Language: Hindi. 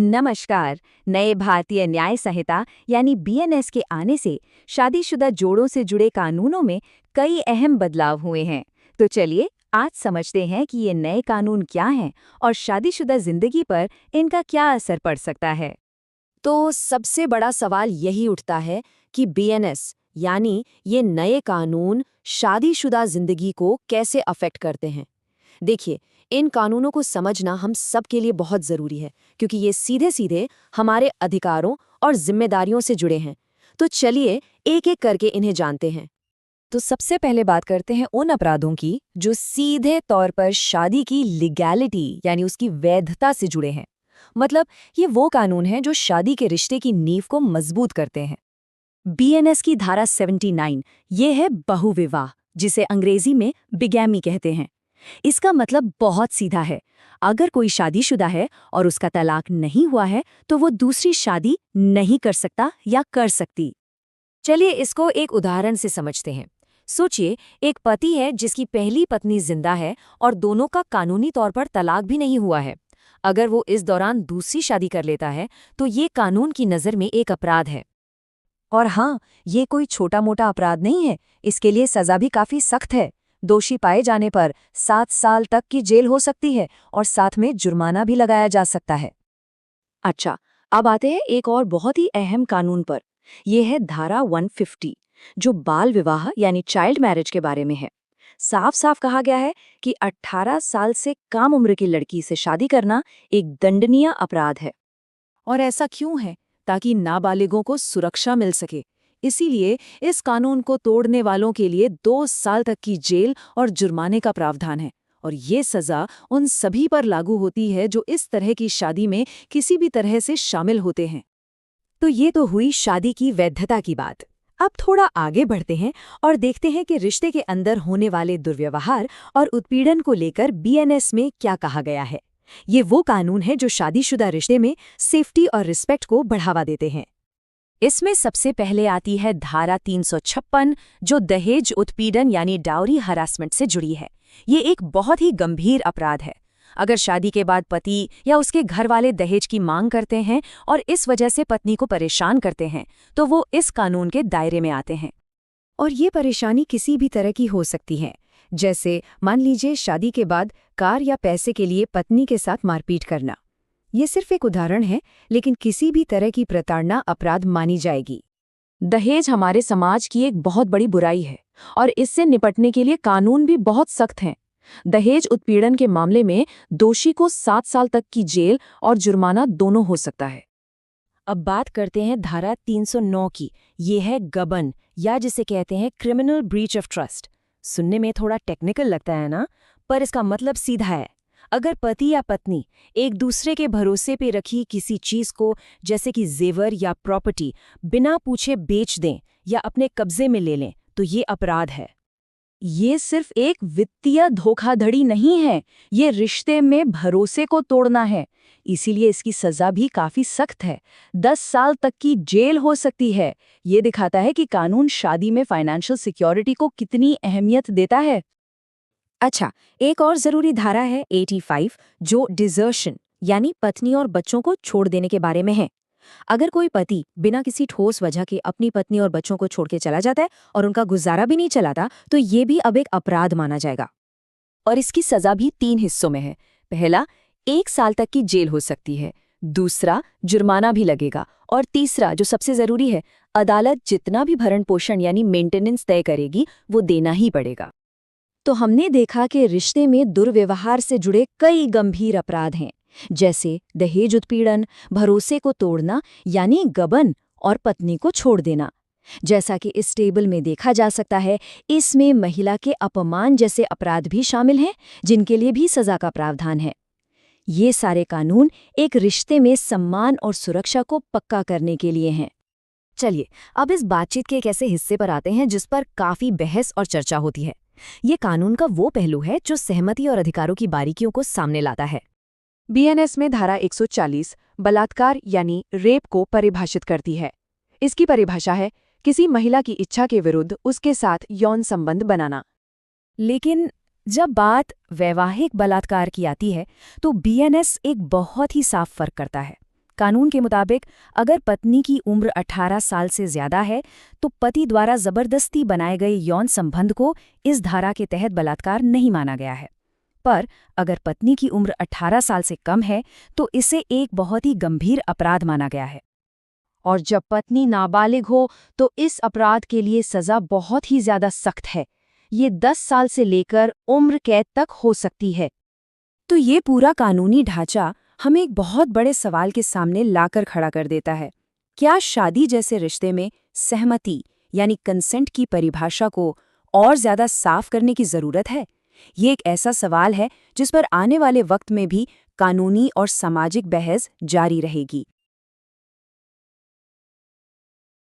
नमस्कार। नए भारतीय न्याय संहिता यानी बीएनएस के आने से शादीशुदा जोड़ों से जुड़े कानूनों में कई अहम बदलाव हुए हैं। तो चलिए आज समझते हैं कि ये नए कानून क्या हैं और शादीशुदा जिंदगी पर इनका क्या असर पड़ सकता है। तो सबसे बड़ा सवाल यही उठता है कि बीएनएस यानी ये नए कानून शादीशुदा जिंदगी को कैसे अफेक्ट करते हैं। देखिए, इन कानूनों को समझना हम सब के लिए बहुत ज़रूरी है क्योंकि ये सीधे सीधे हमारे अधिकारों और जिम्मेदारियों से जुड़े हैं। तो चलिए एक एक करके इन्हें जानते हैं। तो सबसे पहले बात करते हैं उन अपराधों की जो सीधे तौर पर शादी की लीगैलिटी यानी उसकी वैधता से जुड़े हैं। मतलब ये वो कानून हैं जो शादी के रिश्ते की नींव को मजबूत करते हैं। बीएनएस की धारा 79 ये है बहुविवाह, जिसे अंग्रेजी में बिगैमी कहते हैं। इसका मतलब बहुत सीधा है। अगर कोई शादीशुदा है और उसका तलाक नहीं हुआ है तो वो दूसरी शादी नहीं कर सकता या कर सकती। चलिए इसको एक उदाहरण से समझते हैं। सोचिए, एक पति है जिसकी पहली पत्नी जिंदा है और दोनों का कानूनी तौर पर तलाक भी नहीं हुआ है। अगर वो इस दौरान दूसरी शादी कर लेता है तो ये कानून की नज़र में एक अपराध है। और हाँ, ये कोई छोटा मोटा अपराध नहीं है। इसके लिए सजा भी काफी सख्त है। दोषी पाए जाने पर 7 साल तक की जेल हो सकती है और साथ में जुर्माना भी लगाया जा सकता है। अच्छा, अब आते हैं एक और बहुत ही अहम कानून पर। यह है धारा 150, जो बाल विवाह यानी चाइल्ड मैरिज के बारे में है। साफ साफ कहा गया है कि 18 साल से कम उम्र की लड़की से शादी करना एक दंडनीय अपराध है। और ऐसा क्यों है? ताकि नाबालिगों को सुरक्षा मिल सके। इसीलिए इस कानून को तोड़ने वालों के लिए 2 साल तक की जेल और जुर्माने का प्रावधान है। और ये सजा उन सभी पर लागू होती है जो इस तरह की शादी में किसी भी तरह से शामिल होते हैं। तो ये तो हुई शादी की वैधता की बात। अब थोड़ा आगे बढ़ते हैं और देखते हैं कि रिश्ते के अंदर होने वाले दुर्व्यवहार और उत्पीड़न को लेकर बीएनएस में क्या कहा गया है। ये वो कानून है जो शादीशुदा रिश्ते में सेफ्टी और रिस्पेक्ट को बढ़ावा देते हैं। इसमें सबसे पहले आती है धारा 356, जो दहेज उत्पीड़न यानी डाउरी हरासमेंट से जुड़ी है। ये एक बहुत ही गंभीर अपराध है। अगर शादी के बाद पति या उसके घर वाले दहेज की मांग करते हैं और इस वजह से पत्नी को परेशान करते हैं, तो वो इस कानून के दायरे में आते हैं। और ये परेशानी किसी भी तरह की हो सकती है, जैसे मान लीजिए शादी के बाद कार या पैसे के लिए पत्नी के साथ मारपीट करना। ये सिर्फ एक उदाहरण है, लेकिन किसी भी तरह की प्रताड़ना अपराध मानी जाएगी। दहेज हमारे समाज की एक बहुत बड़ी बुराई है और इससे निपटने के लिए कानून भी बहुत सख्त हैं। दहेज उत्पीड़न के मामले में दोषी को 7 साल तक की जेल और जुर्माना दोनों हो सकता है। अब बात करते हैं धारा 309 की। ये है गबन, या जिसे कहते हैं क्रिमिनल ब्रीच ऑफ ट्रस्ट। सुनने में थोड़ा टेक्निकल लगता है ना, पर इसका मतलब सीधा है। अगर पति या पत्नी एक दूसरे के भरोसे पे रखी किसी चीज को, जैसे कि जेवर या प्रॉपर्टी, बिना पूछे बेच दें या अपने कब्जे में ले लें, तो ये अपराध है। ये सिर्फ एक वित्तीय धोखाधड़ी नहीं है, ये रिश्ते में भरोसे को तोड़ना है। इसीलिए इसकी सजा भी काफी सख्त है। 10 साल तक की जेल हो सकती है। ये दिखाता है कि कानून शादी में फाइनेंशियल सिक्योरिटी को कितनी अहमियत देता है। अच्छा, एक और जरूरी धारा है 85, जो डिजर्शन यानी पत्नी और बच्चों को छोड़ देने के बारे में है। अगर कोई पति बिना किसी ठोस वजह के अपनी पत्नी और बच्चों को छोड़ के चला जाता है और उनका गुजारा भी नहीं चलाता, तो ये भी अब एक अपराध माना जाएगा। और इसकी सजा भी 3 हिस्सों में है। पहला, 1 साल तक की जेल हो सकती है। दूसरा, जुर्माना भी लगेगा। और तीसरा, जो सबसे जरूरी है, अदालत जितना भी भरण पोषण यानी मेंटेनेंस तय करेगी वो देना ही पड़ेगा। तो हमने देखा कि रिश्ते में दुर्व्यवहार से जुड़े कई गंभीर अपराध हैं, जैसे दहेज उत्पीड़न, भरोसे को तोड़ना यानी गबन, और पत्नी को छोड़ देना। जैसा कि इस टेबल में देखा जा सकता है, इसमें महिला के अपमान जैसे अपराध भी शामिल हैं, जिनके लिए भी सजा का प्रावधान है। ये सारे कानून एक रिश्ते में सम्मान और सुरक्षा को पक्का करने के लिए हैं। चलिए अब इस बातचीत के एक ऐसे हिस्से पर आते हैं जिस पर काफी बहस और चर्चा होती है। ये कानून का वो पहलू है जो सहमति और अधिकारों की बारीकियों को सामने लाता है। बीएनएस में धारा 140 बलात्कार यानी रेप को परिभाषित करती है। इसकी परिभाषा है किसी महिला की इच्छा के विरुद्ध उसके साथ यौन संबंध बनाना। लेकिन जब बात वैवाहिक बलात्कार की आती है तो बीएनएस एक बहुत ही साफ फर्क करता है। कानून के मुताबिक अगर पत्नी की उम्र 18 साल से ज्यादा है तो पति द्वारा जबरदस्ती बनाए गए यौन संबंध को इस धारा के तहत बलात्कार नहीं माना गया है। पर अगर पत्नी की उम्र 18 साल से कम है तो इसे एक बहुत ही गंभीर अपराध माना गया है। और जब पत्नी नाबालिग हो तो इस अपराध के लिए सजा बहुत ही ज्यादा सख्त है। ये 10 साल से लेकर उम्र कैद तक हो सकती है। तो ये पूरा कानूनी ढांचा हमें एक बहुत बड़े सवाल के सामने लाकर खड़ा कर देता है। क्या शादी जैसे रिश्ते में सहमति यानी कंसेंट की परिभाषा को और ज्यादा साफ करने की जरूरत है? ये एक ऐसा सवाल है जिस पर आने वाले वक्त में भी कानूनी और सामाजिक बहस जारी रहेगी।